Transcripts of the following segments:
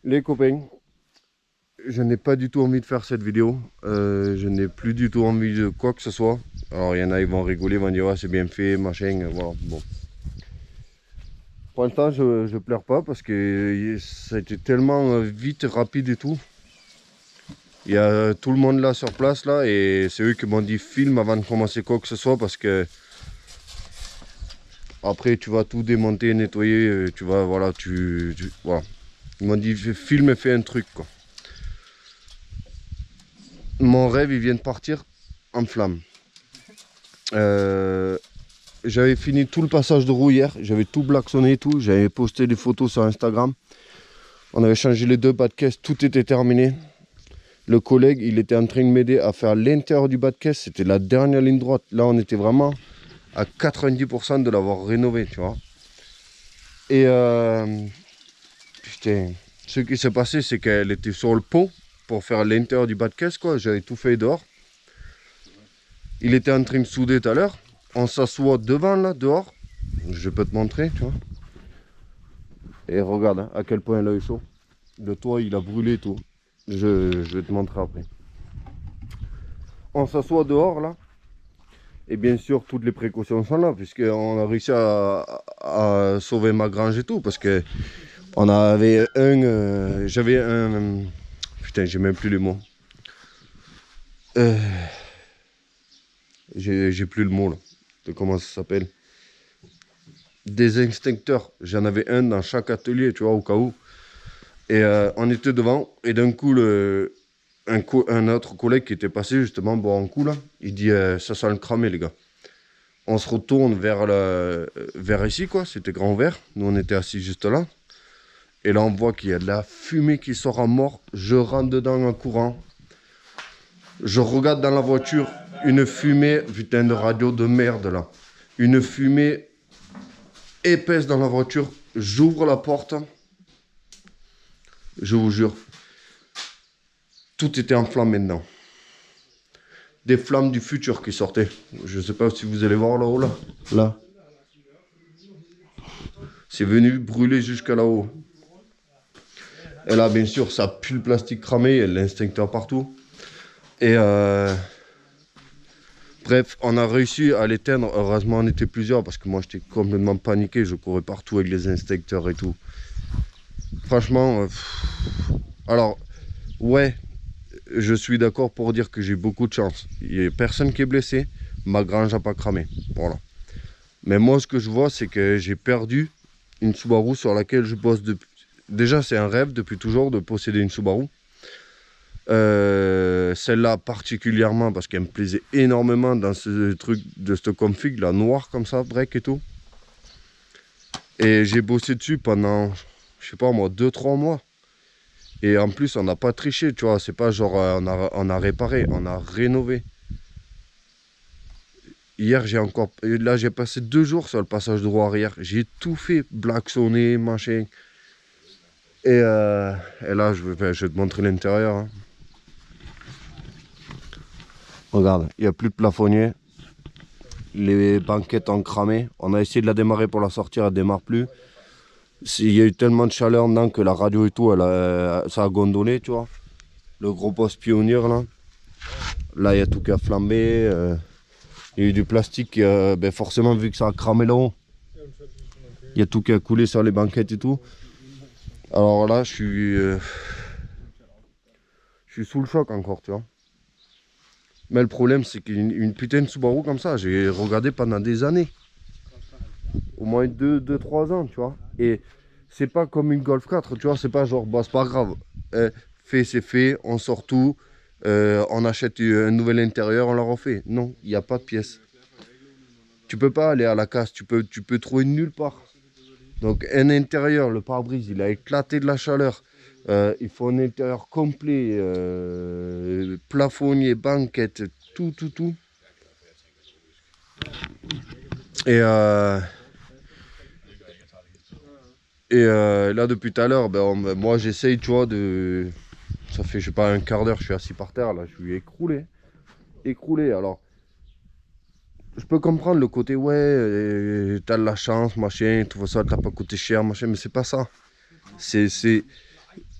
Les copains, je n'ai pas du tout envie de faire cette vidéo. Je n'ai plus du tout envie de quoi que ce soit. Alors il y en a, ils vont rigoler, ils vont dire ouais, c'est bien fait, machin, voilà. Bon. Pour l'instant, je pleure pas parce que ça a été tellement vite, rapide et tout. Il y a tout le monde là sur place là et c'est eux qui m'ont dit filme avant de commencer quoi que ce soit parce que après tu vas tout démonter, nettoyer, tu vas voilà, voilà. Ils m'ont dit filme et fais un truc quoi. Mon rêve il vient de partir en flammes. J'avais fini tout le passage de roue hier, j'avais tout blacksonné et tout, j'avais posté des photos sur Instagram. On avait changé les deux bas de caisse, tout était terminé. Le collègue, il était en train de m'aider à faire l'intérieur du bas de caisse, c'était la dernière ligne droite. Là, on était vraiment à 90% de l'avoir rénové, tu vois. Et putain, ce qui s'est passé, c'est qu'elle était sur le pont pour faire l'intérieur du bas de caisse, quoi. J'avais tout fait dehors. Il était en train de souder tout à l'heure. On s'assoit devant, là, dehors. Je peux te montrer, tu vois. Et regarde hein, à quel point l'œil est chaud. Le toit, il a brûlé tout. Je vais te montrer après. On s'assoit dehors, là. Et bien sûr, toutes les précautions sont là, puisqu'on a réussi à sauver ma grange et tout. Parce que on avait j'avais un... Putain, j'ai même plus les mots. J'ai plus le mot, là. De comment ça s'appelle. Des extincteurs. J'en avais un dans chaque atelier, tu vois, au cas où. Et on était devant, et d'un coup, un autre collègue qui était passé justement boire un coup là, il dit ça sent le cramer les gars. On se retourne vers ici quoi, c'était grand vert, nous on était assis juste là. Et là on voit qu'il y a de la fumée qui sort à mort, je rentre dedans en courant. Je regarde dans la voiture, une fumée, putain de radio de merde là. Une fumée épaisse dans la voiture, j'ouvre la porte, je vous jure, tout était enflammé dedans. Des flammes du futur qui sortaient. Je ne sais pas si vous allez voir là-haut, là. Là. C'est venu brûler jusqu'à là-haut. Et là, bien sûr, ça pue le plastique cramé, il y a l'instincteur partout. Et bref, on a réussi à l'éteindre. Heureusement, on était plusieurs parce que moi, j'étais complètement paniqué. Je courais partout avec les instincteurs et tout. Franchement, alors, ouais, je suis d'accord pour dire que j'ai beaucoup de chance. Il n'y a personne qui est blessé. Ma grange n'a pas cramé. Voilà. Mais moi, ce que je vois, c'est que j'ai perdu une Subaru sur laquelle je bosse depuis... Déjà, c'est un rêve depuis toujours de posséder une Subaru. Celle-là particulièrement parce qu'elle me plaisait énormément dans ce truc de ce config, là, noir comme ça, break et tout. Et j'ai bossé dessus pendant, je sais pas moi, 2-3 mois. Et en plus, on n'a pas triché, tu vois. C'est pas genre on a réparé, on a rénové. Hier, là, j'ai passé 2 jours sur le passage de roue arrière. J'ai tout fait, blacksonné, machin. Et là, je vais te montrer l'intérieur. Hein. Regarde, il n'y a plus de plafonnier. Les banquettes ont cramé. On a essayé de la démarrer pour la sortir, elle ne démarre plus. Il y a eu tellement de chaleur dedans que la radio et tout, ça a gondolé, tu vois. Le gros poste pionnier, là. Là, il y a tout qui a flambé. Il y a eu du plastique, ben forcément, vu que ça a cramé là-haut. Il y a tout qui a coulé sur les banquettes et tout. Alors là, je suis sous le choc encore, tu vois. Mais le problème, c'est qu'une putain de Subaru comme ça, j'ai regardé pendant des années. Au moins 2-3 ans, tu vois. Et c'est pas comme une Golf 4, tu vois. C'est pas genre, bah, c'est pas grave. Fait, c'est fait, on sort tout. On achète un nouvel intérieur, on la refait. Non, il n'y a pas de pièces. Tu peux pas aller à la casse, tu peux trouver nulle part. Donc un intérieur, le pare-brise, il a éclaté de la chaleur. Il faut un intérieur complet, plafonnier, banquette, tout. Et, là, depuis tout à l'heure, moi j'essaye, tu vois, ça fait, je sais pas, un quart d'heure, je suis assis par terre, là, je suis écroulé. Alors, je peux comprendre le côté, ouais, t'as de la chance, machin, tout ça, t'as pas coûté cher, machin, mais c'est pas ça. C'est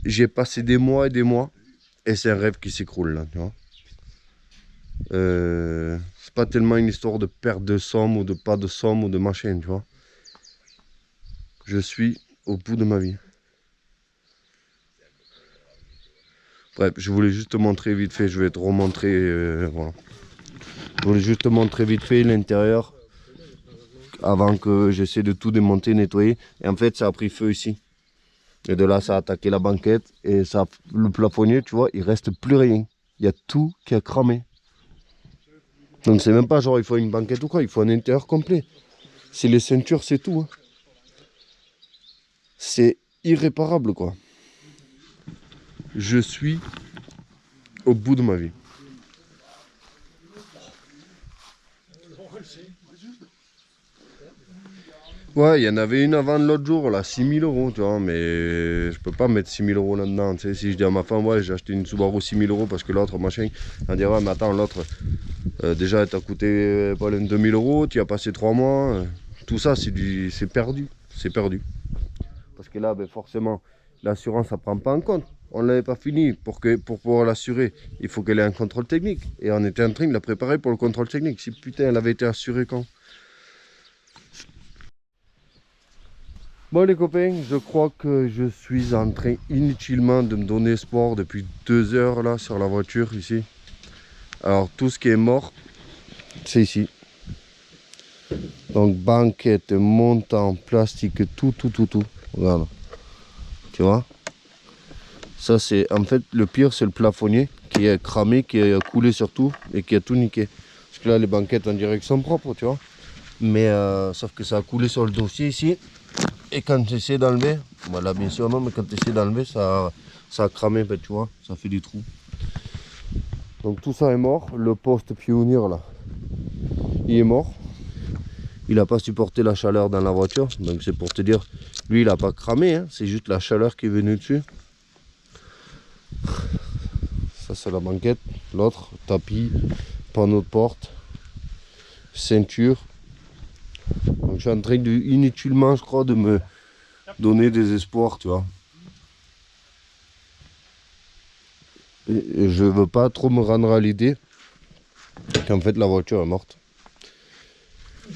j'ai passé des mois et des mois, et c'est un rêve qui s'écroule là, tu vois. C'est pas tellement une histoire de perte de somme ou de pas de somme ou de machin, tu vois. Je suis au bout de ma vie. Bref, je voulais juste te montrer vite fait, je vais te remontrer, voilà. Je voulais juste te montrer vite fait l'intérieur avant que j'essaie de tout démonter, nettoyer. Et en fait, ça a pris feu ici. Et de là, ça a attaqué la banquette et ça, le plafonnier, tu vois, il reste plus rien. Il y a tout qui a cramé. Donc c'est même pas genre il faut une banquette ou quoi, il faut un intérieur complet. C'est les ceintures, c'est tout. Hein. C'est irréparable quoi. Je suis au bout de ma vie. Ouais, il y en avait une avant l'autre jour, là, 6000 euros, tu vois, mais je peux pas mettre 6000 euros là-dedans, tu sais, si je dis à ma femme, ouais, j'ai acheté une Subaru 6000 euros parce que l'autre, machin, elle dit, ouais, mais attends, l'autre, déjà, elle t'a coûté pas loin de 2000 euros, tu y as passé 3 mois, tout ça, c'est perdu, c'est perdu. Parce que là, ben, forcément, l'assurance, ça prend pas en compte. On ne l'avait pas fini. Pour pouvoir l'assurer, il faut qu'elle ait un contrôle technique. Et on était en train de la préparer pour le contrôle technique. Si putain, elle avait été assurée quand? Bon les copains, je crois que je suis en train inutilement de me donner espoir depuis 2 heures là sur la voiture ici. Alors tout ce qui est mort, c'est ici. Donc banquette, montant, plastique, tout. Regarde. Tu vois? Ça c'est en fait le pire, c'est le plafonnier qui est cramé, qui a coulé sur tout et qui a tout niqué. Parce que là les banquettes on dirait qu'elles sont propres, tu vois. Mais sauf que ça a coulé sur le dossier ici. Et quand tu essaies d'enlever, voilà bien sûr non, mais quand tu essaies d'enlever, ça a cramé, en fait, tu vois, ça fait des trous. Donc tout ça est mort. Le poste pionnier là, il est mort. Il n'a pas supporté la chaleur dans la voiture. Donc c'est pour te dire, lui il n'a pas cramé, hein, c'est juste la chaleur qui est venue dessus. Ça c'est la banquette. L'autre, tapis, panneau de porte, ceinture. Donc je suis en train de, inutilement je crois, de me donner des espoirs, tu vois. Et je veux pas trop me rendre à l'idée qu'en fait la voiture est morte.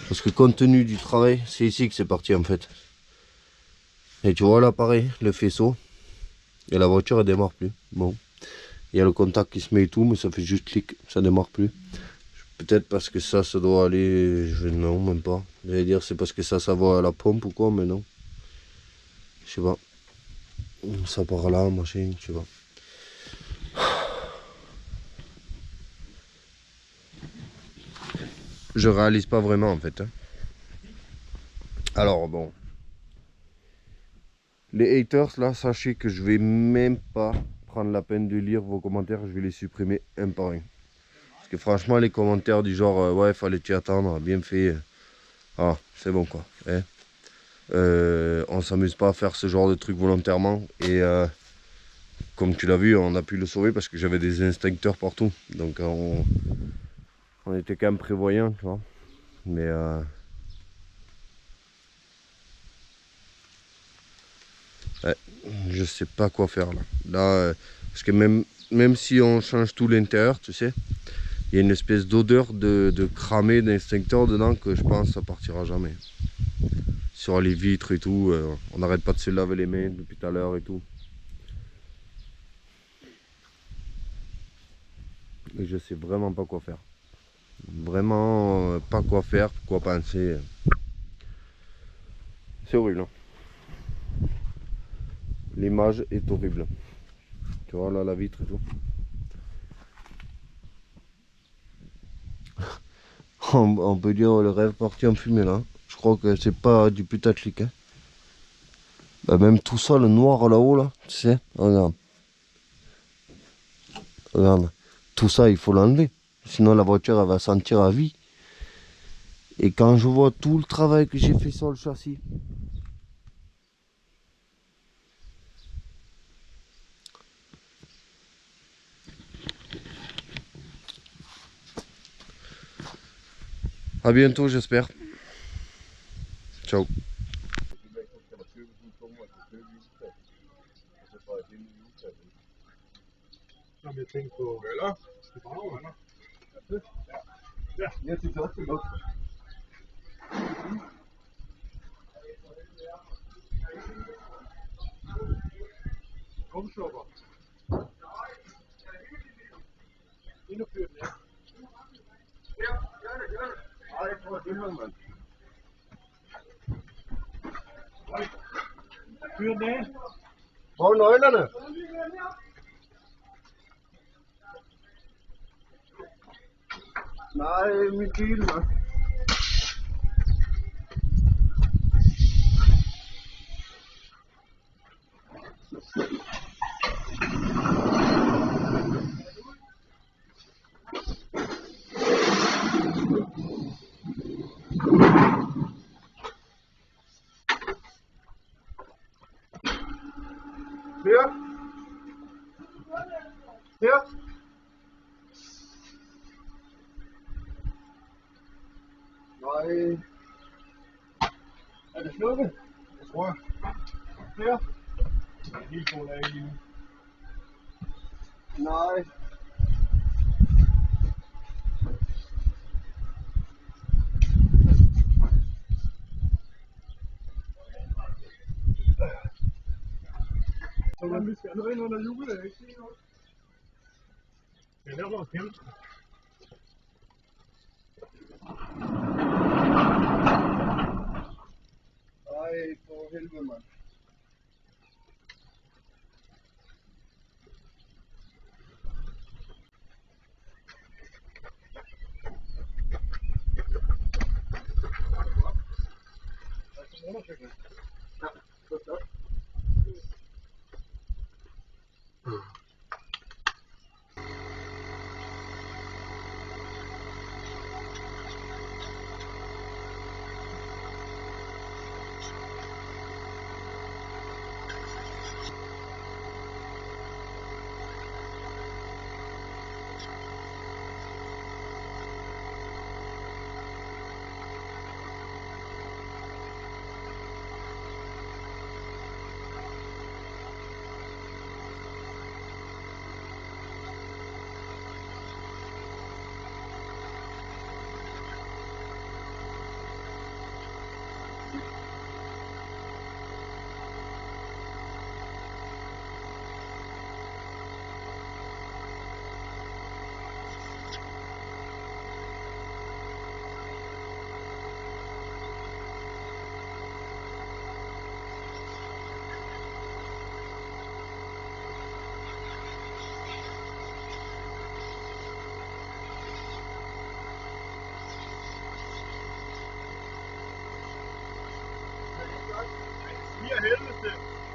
Parce que compte tenu du travail, c'est ici que c'est parti en fait. Et tu vois là pareil, le faisceau. Et la voiture elle démarre plus. Bon. Il y a le contact qui se met et tout, mais ça fait juste clic, ça démarre plus. Peut-être parce que ça doit aller. Non, même pas. J'allais dire c'est parce que ça va à la pompe ou quoi, mais non. Je sais pas. Ça part là, machin, je sais pas. Je réalise pas vraiment en fait. Hein. Alors bon. Les haters là, sachez que je vais même pas prendre la peine de lire vos commentaires, je vais les supprimer un par un. Parce que franchement les commentaires du genre ouais fallait t'y attendre, bien fait. Ah c'est bon quoi. Hein. On s'amuse pas à faire ce genre de truc volontairement. Et comme tu l'as vu, on a pu le sauver parce que j'avais des instincteurs partout. Donc on était quand même prévoyants, tu vois. Mais ouais, je sais pas quoi faire là. Là, parce que même si on change tout l'intérieur, tu sais, il y a une espèce d'odeur de cramé d'instincteur dedans que je pense que ça partira jamais. Sur les vitres et tout, on n'arrête pas de se laver les mains depuis tout à l'heure et tout. Et je sais vraiment pas quoi faire. Vraiment pas quoi faire, quoi penser. C'est horrible. Hein. L'image est horrible. Tu vois là la vitre et tout. On peut dire le rêve parti en fumée là. Je crois que c'est pas du putaclic. Hein. Bah, même tout ça, le noir là-haut là, tu sais, regarde. Regarde. Tout ça il faut l'enlever. Sinon la voiture elle va sentir à vie. Et quand je vois tout le travail que j'ai fait sur le châssis. À bientôt j'espère. Ciao. Som jeg tænkte på. Eller? Det brager, eller? Ja. Jeg synes også, det lugter. Kumsukker. Endnu fyrer den af. Nej, jeg tror, det er mand. Fyr den af. Hvor er nøglerne? Nej, min bil, mand. Her. Her. Nej. Er det slukket? Jeg tror, Her. Det er helt god af lige nu. Nej. Så vi skal noget ind under hjulet, ikke? Det er der, hvor kæmpe. Ej, for helvede, mand. Undersøgning. Ja, så godt. Smiger helvede til.